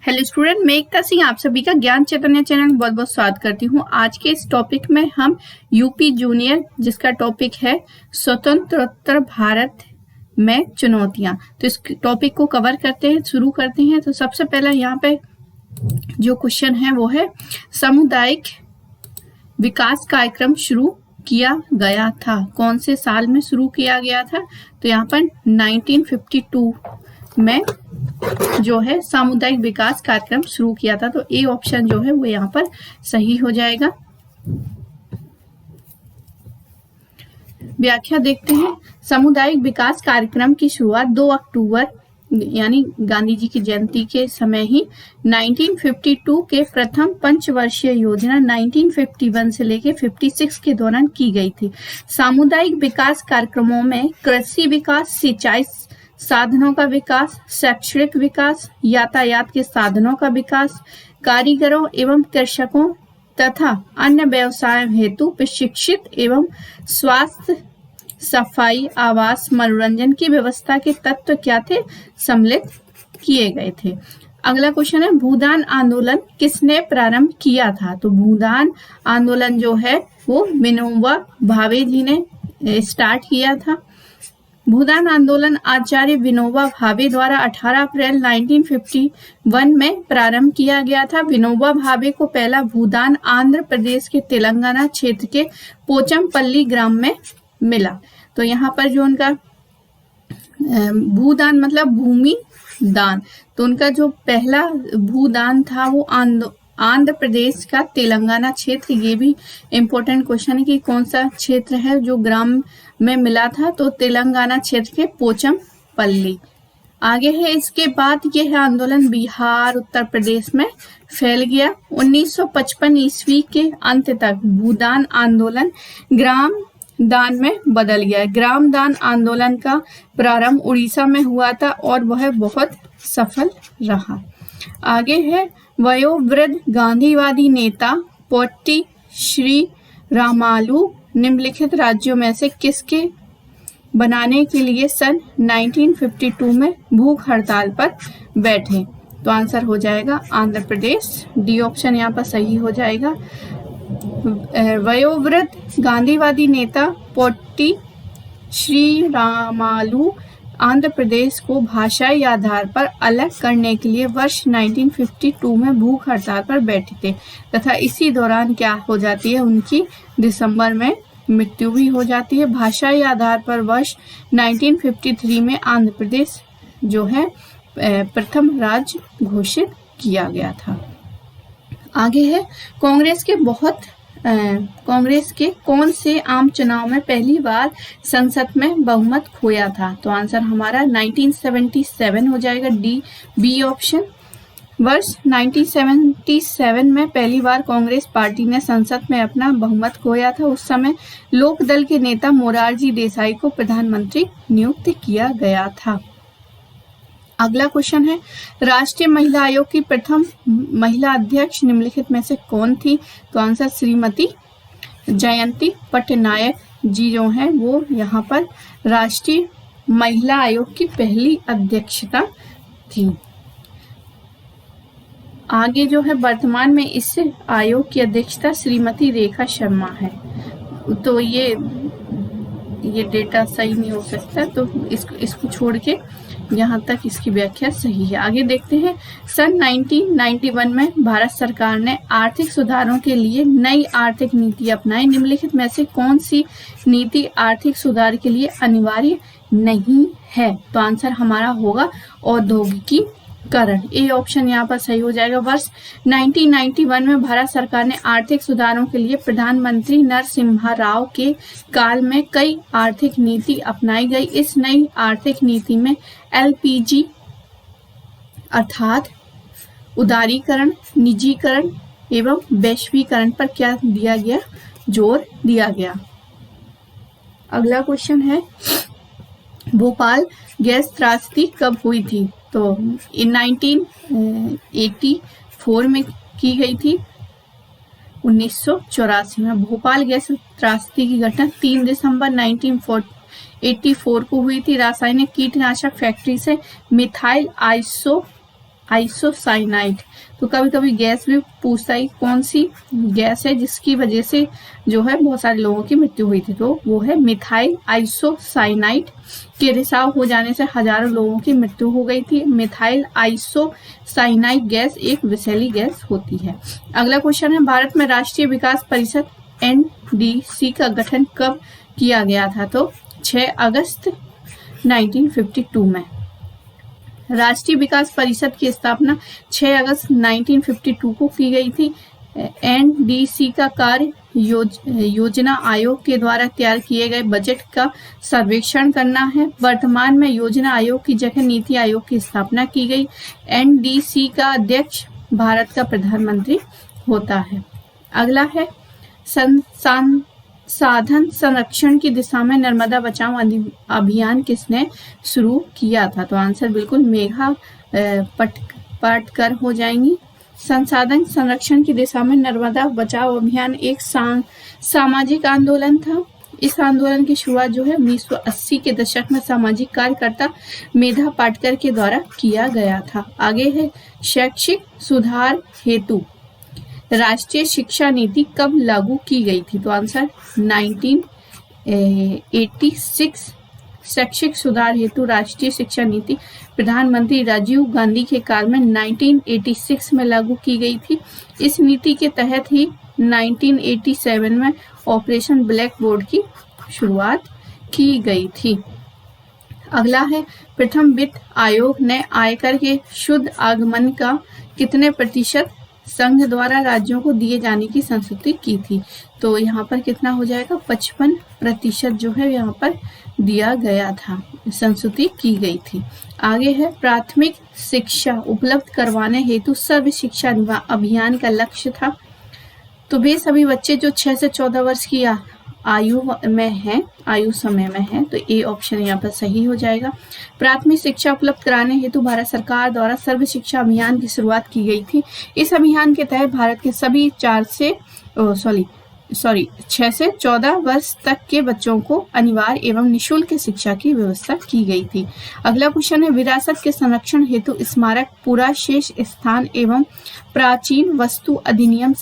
Hello student, मैं एकता सिंह आप सभी का ज्ञान चैतन्य चैनल में बहुत बहुत स्वागत करती हूँ। आज के इस टॉपिक में हम यूपी जूनियर, जिसका टॉपिक है स्वतंत्रोत्तर भारत में चुनौतियां, तो इस टॉपिक को कवर करते हैं, शुरू करते हैं। तो सबसे पहला यहाँ पे जो क्वेश्चन है वो है सामुदायिक विकास कार्यक्रम शुरू किया गया था, कौन से साल में शुरू किया गया था? तो यहाँ पर 1952 में जो है सामुदायिक विकास कार्यक्रम शुरू किया था। तो ए ऑप्शन जो है वो यहाँ पर सही हो जाएगा। व्याख्या देखते हैं। सामुदायिक विकास कार्यक्रम की शुरुआत 2 अक्टूबर यानी गांधी जी की जयंती के समय ही 1952 के प्रथम पंचवर्षीय योजना 1951 से लेकर 56 के दौरान की गई थी। सामुदायिक विकास कार्यक्रमों में कृषि विकास, सिंचाई साधनों का विकास, शैक्षणिक विकास, यातायात के साधनों का विकास, कारीगरों एवं कृषकों तथा अन्य व्यवसायों हेतु प्रशिक्षित एवं स्वास्थ्य, सफाई, आवास, मनोरंजन की व्यवस्था के तत्व क्या थे? सम्मिलित किए गए थे। अगला क्वेश्चन है भूदान आंदोलन किसने प्रारंभ किया था? तो भूदान आंदोलन जो है वो विनोबा भावे जी ने स्टार्ट किया था। भूदान आंदोलन आचार्य विनोबा भावे द्वारा 18 अप्रैल 1951 में प्रारंभ किया गया था। विनोबा भावे को पहला भूदान आंध्र प्रदेश के तेलंगाना क्षेत्र के पोचमपल्ली ग्राम में मिला। तो यहाँ पर जो उनका भूदान मतलब भूमि दान, तो उनका जो पहला भूदान था वो आंध्र प्रदेश का तेलंगाना क्षेत्र। ये भी इम्पोर्टेंट क्वेश्चन है कि कौन सा क्षेत्र है जो ग्राम में मिला था? तो तेलंगाना क्षेत्र के पोचमपल्ली। आगे है इसके बाद ये है आंदोलन बिहार, उत्तर प्रदेश में फैल गया। 1955 ईस्वी के अंत तक भूदान आंदोलन ग्राम दान में बदल गया। ग्राम दान आंदोलन का प्रारंभ उड़ीसा में हुआ था और वह बहुत सफल रहा। आगे है वयोवृद्ध गांधीवादी नेता पोट्टी श्री रामालू निम्नलिखित राज्यों में से किसके बनाने के लिए सन 1952 में भूख हड़ताल पर बैठे? तो आंसर हो जाएगा आंध्र प्रदेश। डी ऑप्शन यहाँ पर सही हो जाएगा। वयोवृद्ध गांधीवादी नेता पोट्टी श्री रामालू आंध्र प्रदेश को भाषाई आधार पर अलग करने के लिए वर्ष 1952 में भूख हड़ताल पर बैठे थे तथा इसी दौरान क्या हो जाती है, उनकी दिसंबर में मृत्यु भी हो जाती है। भाषाई आधार पर वर्ष 1953 में आंध्र प्रदेश जो है प्रथम राज्य घोषित किया गया था। आगे है कांग्रेस के कौन से आम चुनाव में पहली बार संसद में बहुमत खोया था? तो आंसर हमारा 1977 हो जाएगा। B option. वर्ष 1977 में पहली बार कांग्रेस पार्टी ने संसद में अपना बहुमत खोया था। उस समय लोक दल के नेता मोरारजी देसाई को प्रधानमंत्री नियुक्त किया गया था। अगला क्वेश्चन है राष्ट्रीय महिला आयोग की प्रथम महिला अध्यक्ष निम्नलिखित में से कौन थी? तो आंसर श्रीमती जयंती पटनायक जी जो है वो यहाँ पर राष्ट्रीय महिला आयोग की पहली अध्यक्षता थी। आगे जो है वर्तमान में इस आयोग की अध्यक्षता श्रीमती रेखा शर्मा है। तो ये डेटा सही नहीं हो सकता, तो इसको छोड़ के यहाँ तक इसकी व्याख्या सही है। आगे देखते हैं सन 1991 में भारत सरकार ने आर्थिक सुधारों के लिए नई आर्थिक नीति अपनाई। निम्नलिखित में से कौन सी नीति आर्थिक सुधार के लिए अनिवार्य नहीं है? तो आंसर हमारा होगा औद्योगिकीकरण। ए ऑप्शन यहाँ पर सही हो जाएगा। वर्ष 1991 में भारत सरकार ने आर्थिक सुधारों के लिए प्रधानमंत्री नरसिम्हा राव के काल में कई आर्थिक नीति अपनाई गई। इस नई आर्थिक नीति में एलपीजी अर्थात उदारीकरण, निजीकरण एवं वैश्वीकरण पर क्या दिया गया? जोर दिया गया। अगला क्वेश्चन है भोपाल गैस त्रासदी कब हुई थी? तो 1984 में की गई थी। 1984 में भोपाल गैस त्रासदी की घटना 3 दिसंबर 1984 को हुई थी। रासायनिक कीटनाशक फैक्ट्री से मिथाइल आइसोसाइनाइड। तो कभी कभी गैस भी पूछता है कौन सी गैस है जिसकी वजह से जो है बहुत सारे लोगों की मृत्यु हुई थी, तो वो है मिथाइल आइसोसाइनाइड के रिसाव हो जाने से हजारों लोगों की मृत्यु हो गई थी। मिथाइल आइसोसाइनाइड गैस एक विषैली गैस होती है। अगला क्वेश्चन है, भारत में राष्ट्रीय विकास परिषद NDC का गठन कब किया गया था? तो 6 अगस्त 1952 में। राष्ट्रीय विकास परिषद की स्थापना 6 अगस्त 1952 को की गई थी। NDC का कार्य योजना आयोग के द्वारा तैयार किए गए बजट का सर्वेक्षण करना है। वर्तमान में योजना आयोग की जगह नीति आयोग की स्थापना की गई। NDC का अध्यक्ष भारत का प्रधानमंत्री होता है। अगला है, साधन संरक्षण की दिशा में नर्मदा बचाओ अभियान किसने शुरू किया था? तो आंसर बिल्कुल मेघा पाटकर हो जाएंगी। संसाधन संरक्षण की दिशा में नर्मदा बचाओ अभियान एक सामाजिक आंदोलन था। इस आंदोलन की शुरुआत जो है 1980 के दशक में सामाजिक कार्यकर्ता मेधा पाटकर के द्वारा किया गया था। आगे है, शैक्षिक सुधार हेतु राष्ट्रीय शिक्षा नीति कब लागू की गई थी? तो आंसर 1986। शैक्षिक सुधार हेतु राष्ट्रीय शिक्षा नीति प्रधानमंत्री राजीव गांधी के काल में 1986 में लागू की गई थी। इस नीति के तहत ही 1987 में ऑपरेशन ब्लैक बोर्ड की शुरुआत की गई थी। अगला है, प्रथम वित्त आयोग ने आयकर के शुद्ध आगमन का कितने प्रतिशत संघ द्वारा राज्यों को दिए जाने की संस्तुति की थी? तो यहाँ पर कितना हो जाएगा? 55% जो है यहाँ पर दिया गया था, संस्तुति की गई थी। आगे है, प्राथमिक शिक्षा उपलब्ध करवाने हेतु सर्व शिक्षा अभियान का लक्ष्य था। तो वे सभी बच्चे जो 6 से 14 वर्ष की आयु समय में है, तो ए ऑप्शन यहाँ पर सही हो जाएगा। प्राथमिक शिक्षा उपलब्ध कराने हेतु भारत सरकार द्वारा सर्व शिक्षा अभियान की शुरुआत की गई थी। इस अभियान के तहत भारत के सभी 6 से 14 वर्ष तक के बच्चों को अनिवार्य एवं निःशुल्क शिक्षा की व्यवस्था की गई थी। अगला क्वेश्चन है, विरासत के संरक्षण हेतु स्मारक पुराशेष स्थान एवं प्राचीन वस्तु अधिनियम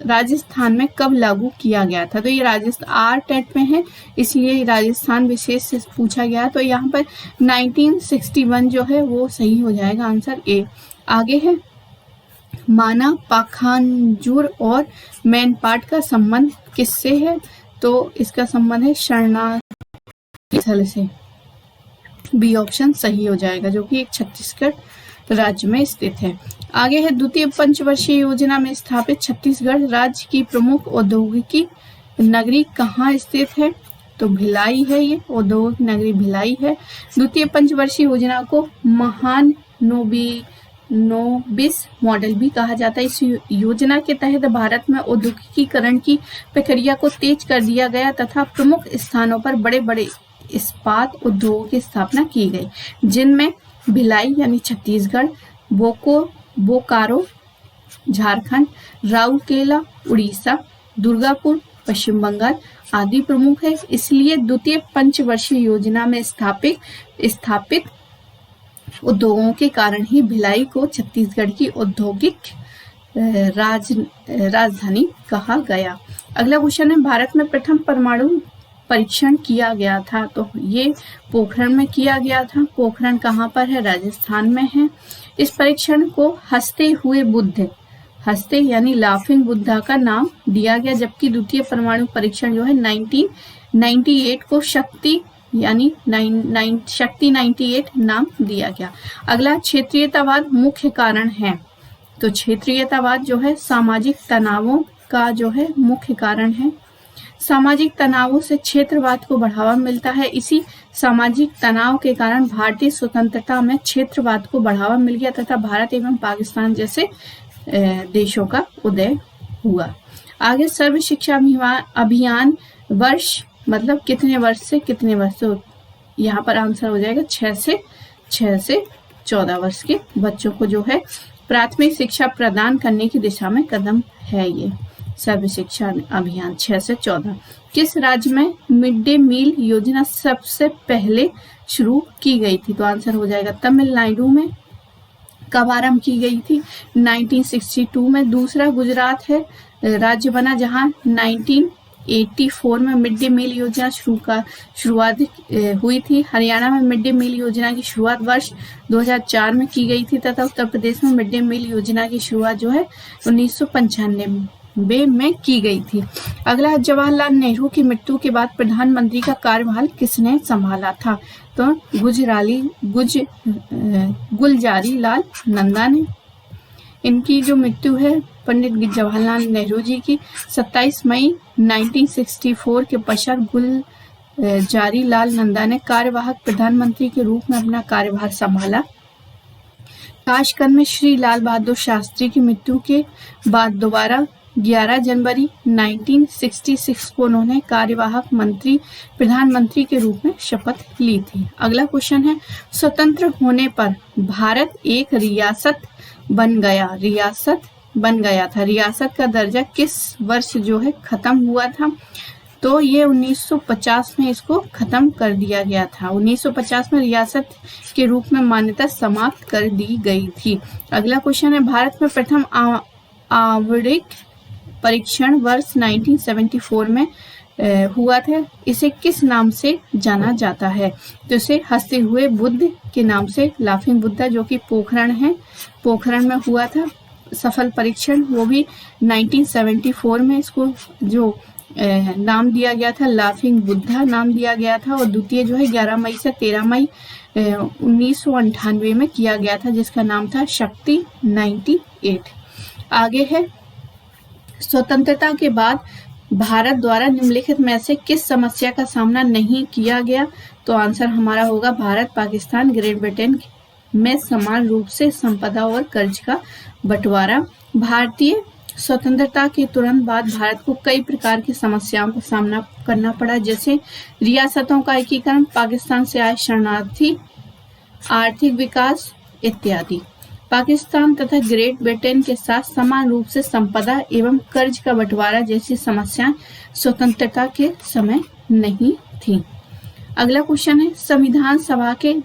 राजस्थान में कब लागू किया गया था? तो ये राजस्थान टेट में है, इसलिए राजस्थान विशेष से पूछा गया। तो यहाँ पर 1961 जो है वो सही हो जाएगा, आंसर ए। आगे है, माना पाखांजूर और मैनपाट का संबंध किससे है? तो इसका संबंध है शरणार्थी स्थल से। बी ऑप्शन सही हो जाएगा, जो कि एक छत्तीसगढ़ राज्य में स्थित है। आगे है, द्वितीय पंचवर्षीय योजना में स्थापित छत्तीसगढ़ राज्य की प्रमुख औद्योगिकी नगरी कहाँ स्थित है? तो भिलाई है, ये औद्योगिक नगरी भिलाई है। द्वितीय पंचवर्षीय योजना को महान नोबिस मॉडल भी कहा जाता है। इस योजना के तहत भारत में औद्योगिकीकरण की प्रक्रिया को तेज कर दिया गया तथा प्रमुख स्थानों पर बड़े बड़े इस्पात उद्योगों की स्थापना की गई, जिनमें भिलाई यानी छत्तीसगढ़, बोकारो झारखंड, राउरकेला उड़ीसा, दुर्गापुर पश्चिम बंगाल आदि प्रमुख है। इसलिए द्वितीय पंचवर्षीय योजना में स्थापित उद्योगों के कारण ही भिलाई को छत्तीसगढ़ की औद्योगिक राजधानी कहा गया। अगला क्वेश्चन है, भारत में प्रथम परमाणु परीक्षण किया गया था? तो ये पोखरण में किया गया था। पोखरण कहाँ पर है? राजस्थान में है। इस परीक्षण को हंसते यानी लाफिंग बुद्धा का नाम दिया गया, जबकि द्वितीय परमाणु परीक्षण जो है 1998 को शक्ति 98 नाम दिया गया। अगला, क्षेत्रीयतावाद मुख्य कारण है? तो क्षेत्रीयतावाद जो है सामाजिक तनावों का जो है मुख्य कारण है। सामाजिक तनावों से क्षेत्रवाद को बढ़ावा मिलता है। इसी सामाजिक तनाव के कारण भारतीय स्वतंत्रता में क्षेत्रवाद को बढ़ावा मिल गया तथा भारत एवं पाकिस्तान जैसे देशों का उदय हुआ। आगे, सर्व शिक्षा अभियान वर्ष मतलब कितने वर्ष से कितने वर्ष? तो यहाँ पर आंसर हो जाएगा 6 से 14 वर्ष के बच्चों को जो है प्राथमिक शिक्षा प्रदान करने की दिशा में कदम है ये सर्व शिक्षा अभियान 6 से 14। किस राज्य में मिड डे मील योजना सबसे पहले शुरू की गई थी? तो आंसर हो जाएगा तमिलनाडु में, कब आरंभ की गई थी? 1962 में। दूसरा गुजरात है राज्य बना, जहां 1984 में मिड डे मील योजना शुरुआत हुई थी। हरियाणा में मिड डे मील योजना की शुरुआत वर्ष 2004 में की गई थी तथा उत्तर प्रदेश में मिड डे मील योजना की शुरुआत जो है 1995 में की गई थी। अगला, जवाहरलाल नेहरू की मृत्यु के बाद प्रधानमंत्री का कार्यभार किसने संभाला था? तो गुलजारी लाल नंदा ने। इनकी जो मृत्यु है पंडित जवाहरलाल नेहरू जी की 27 मई 1964 के पश्चात गुलजारी लाल नंदा ने कार्यवाहक प्रधानमंत्री के रूप में अपना कार्यभार संभाला। ताशकंद में श्री लाल बहादुर शास्त्री की मृत्यु के बाद दोबारा 11 जनवरी 1966 को उन्होंने कार्यवाहक प्रधानमंत्री के रूप में शपथ ली थी। अगला क्वेश्चन है, स्वतंत्र होने पर भारत एक रियासत बन गया था। रियासत का दर्जा किस वर्ष जो है खत्म हुआ था? तो ये 1950 में इसको खत्म कर दिया गया था। 1950 में रियासत के रूप में मान्यता समाप्त कर दी गई थी। अगला क्वेश्चन है, भारत में प्रथम आणविक परीक्षण वर्ष 1974 में हुआ था। इसे किस नाम से जाना जाता है? तो इसे हंसते हुए बुद्ध के नाम से, लाफिंग बुद्धा, जो कि पोखरण में हुआ था सफल परीक्षण, वो भी 1974 में इसको जो नाम दिया गया था लाफिंग बुद्धा नाम दिया गया था। और द्वितीय जो है 11 मई से 13 मई 1998 में किया गया था, जिसका नाम था शक्ति 98। आगे है, स्वतंत्रता के बाद भारत द्वारा निम्नलिखित में से किस समस्या का सामना नहीं किया गया? तो आंसर हमारा होगा भारत, पाकिस्तान, ग्रेट ब्रिटेन में समान रूप से संपदा और कर्ज का बंटवारा। भारतीय स्वतंत्रता के तुरंत बाद भारत को कई प्रकार की समस्याओं का सामना करना पड़ा, जैसे रियासतों का एकीकरण, पाकिस्तान से आए शरणार्थी, आर्थिक विकास इत्यादि। पाकिस्तान तथा ग्रेट ब्रिटेन के साथ समान रूप से संपदा एवं कर्ज का बंटवारा जैसी समस्याएं स्वतंत्रता के समय नहीं थी। अगला क्वेश्चन है, संविधान सभा के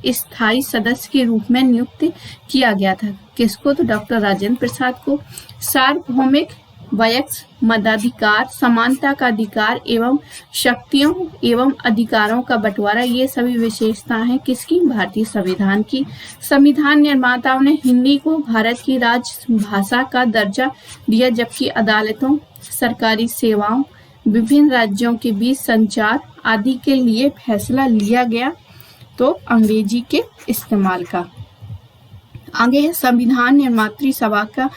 स्थायी सदस्य के रूप में नियुक्त किया गया था किसको? तो डॉक्टर राजेंद्र प्रसाद को। सार्वभौमिक वयस्क मताधिकार, समानता का अधिकार एवं शक्तियों एवं अधिकारों का बंटवारा, ये सभी विशेषताएं हैं किसकी? भारतीय संविधान की। संविधान निर्माताओं ने हिंदी को भारत की राजभाषा का दर्जा दिया, जबकि अदालतों, सरकारी सेवाओं, विभिन्न राज्यों के बीच संचार आदि के लिए फैसला लिया गया तो अंग्रेजी के इस्तेमाल का। आगे है, संविधान निर्मात्री सभा का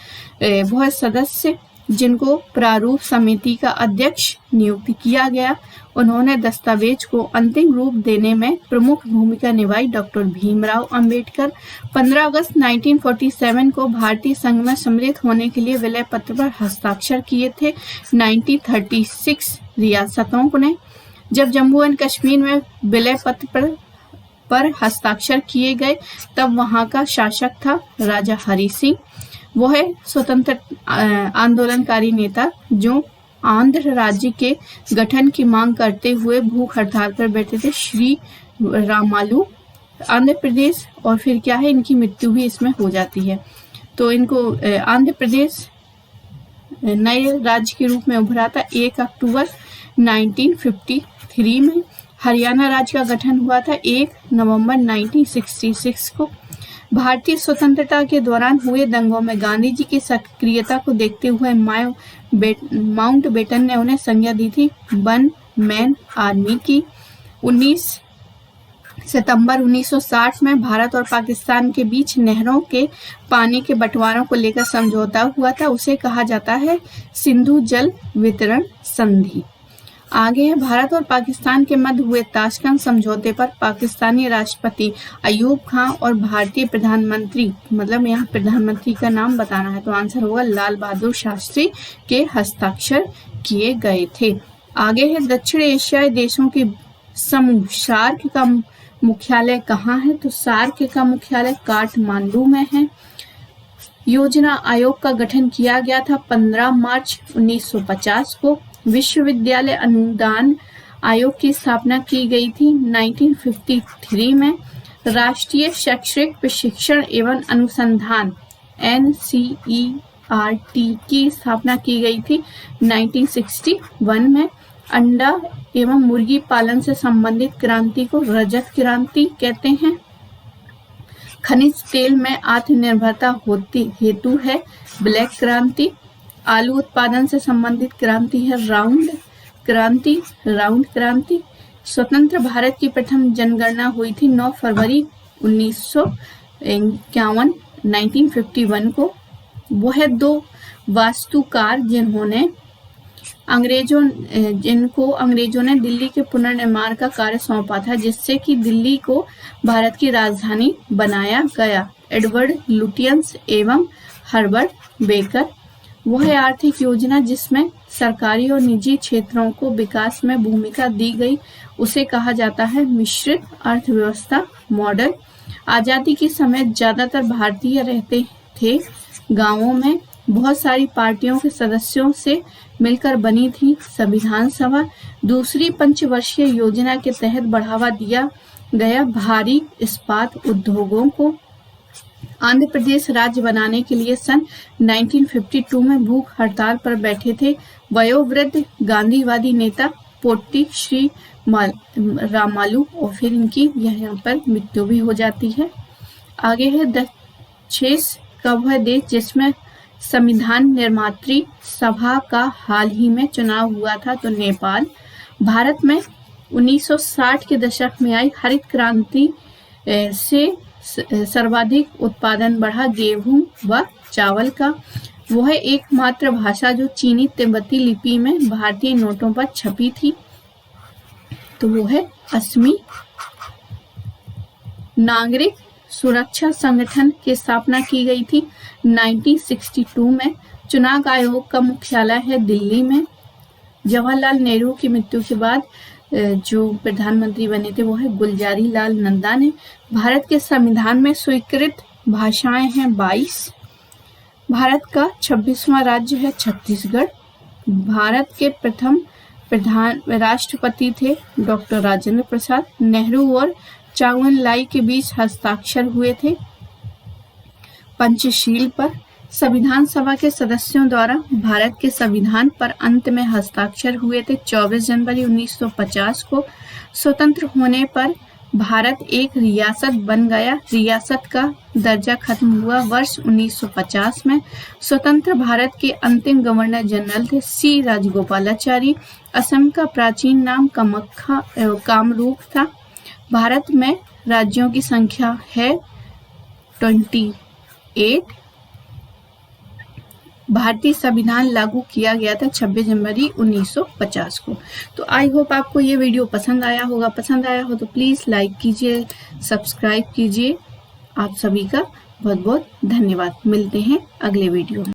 वह सदस्य जिनको प्रारूप समिति का अध्यक्ष नियुक्त किया गया, उन्होंने दस्तावेज को अंतिम रूप देने में प्रमुख भूमिका निभाई। डॉक्टर भीमराव अंबेडकर 15 अगस्त 1947 को भारतीय संघ में सम्मिलित होने के लिए विलय पत्र पर हस्ताक्षर किए थे। 1936 रियासतों ने जब जम्मू एंड कश्मीर में विलय पत्र पर हस्ताक्षर किए गए, तब वहां का शासक था राजा हरि सिंह। वो है स्वतंत्र आंदोलनकारी नेता जो आंध्र राज्य के गठन की मांग करते हुए भूख हड़ताल पर बैठे थे, श्री रामालू। आंध्र प्रदेश, और फिर क्या है, इनकी मृत्यु भी इसमें हो जाती है। तो इनको आंध्र प्रदेश नए राज्य के रूप में उभरा था 1 अक्टूबर 1953 में। हरियाणा राज्य का गठन हुआ था 1 नवंबर 1966 को। भारतीय स्वतंत्रता के दौरान हुए दंगों में गांधी जी की सक्रियता को देखते हुए माउंटबेटन ने उन्हें संज्ञा दी थी 1 मैन आर्मी की। 19 सितंबर 1960 में भारत और पाकिस्तान के बीच नहरों के पानी के बंटवारों को लेकर समझौता हुआ था, उसे कहा जाता है सिंधु जल वितरण संधि। आगे है, भारत और पाकिस्तान के मध्य हुए ताशकंद समझौते पर पाकिस्तानी राष्ट्रपति अयूब खान और भारतीय प्रधानमंत्री, मतलब यहाँ प्रधानमंत्री का नाम बताना है, तो आंसर होगा लाल बहादुर शास्त्री के हस्ताक्षर किए गए थे। आगे है, दक्षिण एशियाई देशों के समूह सार्क का मुख्यालय कहाँ है? तो सार्क का मुख्यालय काठमांडू में है। योजना आयोग का गठन किया गया था 15 मार्च 1950 को। विश्वविद्यालय अनुदान आयोग की स्थापना की गई थी 1953 में। राष्ट्रीय शैक्षिक प्रशिक्षण एवं अनुसंधान NCERT की स्थापना की गई थी 1961 में। अंडा एवं मुर्गी पालन से संबंधित क्रांति को रजत क्रांति कहते हैं। खनिज तेल में आत्मनिर्भरता होती हेतु है ब्लैक क्रांति। आलू उत्पादन से संबंधित क्रांति है राउंड क्रांति। स्वतंत्र भारत की प्रथम जनगणना हुई थी 9 फरवरी 1951 को। वह 2 वास्तुकार जिनको अंग्रेजों ने दिल्ली के पुनर्निर्माण का कार्य सौंपा था, जिससे कि दिल्ली को भारत की राजधानी बनाया गया, एडवर्ड लुटियंस एवं हर्बर्ट बेकर। वह आर्थिक योजना जिसमें सरकारी और निजी क्षेत्रों को विकास में भूमिका दी गई, उसे कहा जाता है मिश्रित अर्थव्यवस्था मॉडल। आजादी के समय ज्यादातर भारतीय रहते थे गांवों में। बहुत सारी पार्टियों के सदस्यों से मिलकर बनी थी संविधान सभा। दूसरी पंचवर्षीय योजना के तहत बढ़ावा दिया गया भारी इस्पात उद्योगों को। आंध्र प्रदेश राज्य बनाने के लिए सन 1952 में भूख हड़ताल पर बैठे थे वयोवृद्ध गांधीवादी नेता पोट्टी श्री रामालू, और फिर इनकी यहाँ पर मृत्यु भी हो जाती है। आगे है दक्षेश का वह देश जिसमें संविधान निर्मात्री सभा का हाल ही में चुनाव हुआ था, तो नेपाल। भारत में 1960 के दशक में आई हरित क्रांति से सर्वाधिक उत्पादन बढ़ा गेहूं व चावल का। वह एकमात्र भाषा जो चीनी तिब्बती लिपि में भारतीय नोटों पर छपी थी, तो वो है असमी। नागरिक सुरक्षा संगठन की स्थापना की गई थी 1962 में। चुनाव आयोग का मुख्यालय है दिल्ली में। जवाहरलाल नेहरू की मृत्यु के बाद जो प्रधानमंत्री बने थे वो है गुलजारी लाल नंदा ने। भारत के संविधान में स्वीकृत भाषाएं हैं 22। भारत का 26वां राज्य है छत्तीसगढ़। भारत के प्रथम राष्ट्रपति थे डॉक्टर राजेंद्र प्रसाद। नेहरू और चाउ एन लाई के बीच हस्ताक्षर हुए थे पंचशील पर। संविधान सभा के सदस्यों द्वारा भारत के संविधान पर अंत में हस्ताक्षर हुए थे 24 जनवरी 1950 को। स्वतंत्र होने पर भारत एक रियासत बन गया। रियासत का दर्जा खत्म हुआ वर्ष 1950 में। स्वतंत्र भारत के अंतिम गवर्नर जनरल थे सी राजगोपालाचारी। असम का प्राचीन नाम कामरूप था। भारत में राज्यों की संख्या है 28। भारतीय संविधान लागू किया गया था 26 जनवरी 1950 को। तो आई होप आपको ये वीडियो पसंद आया होगा। पसंद आया हो तो प्लीज़ लाइक कीजिए, सब्सक्राइब कीजिए। आप सभी का बहुत बहुत धन्यवाद। मिलते हैं अगले वीडियो में।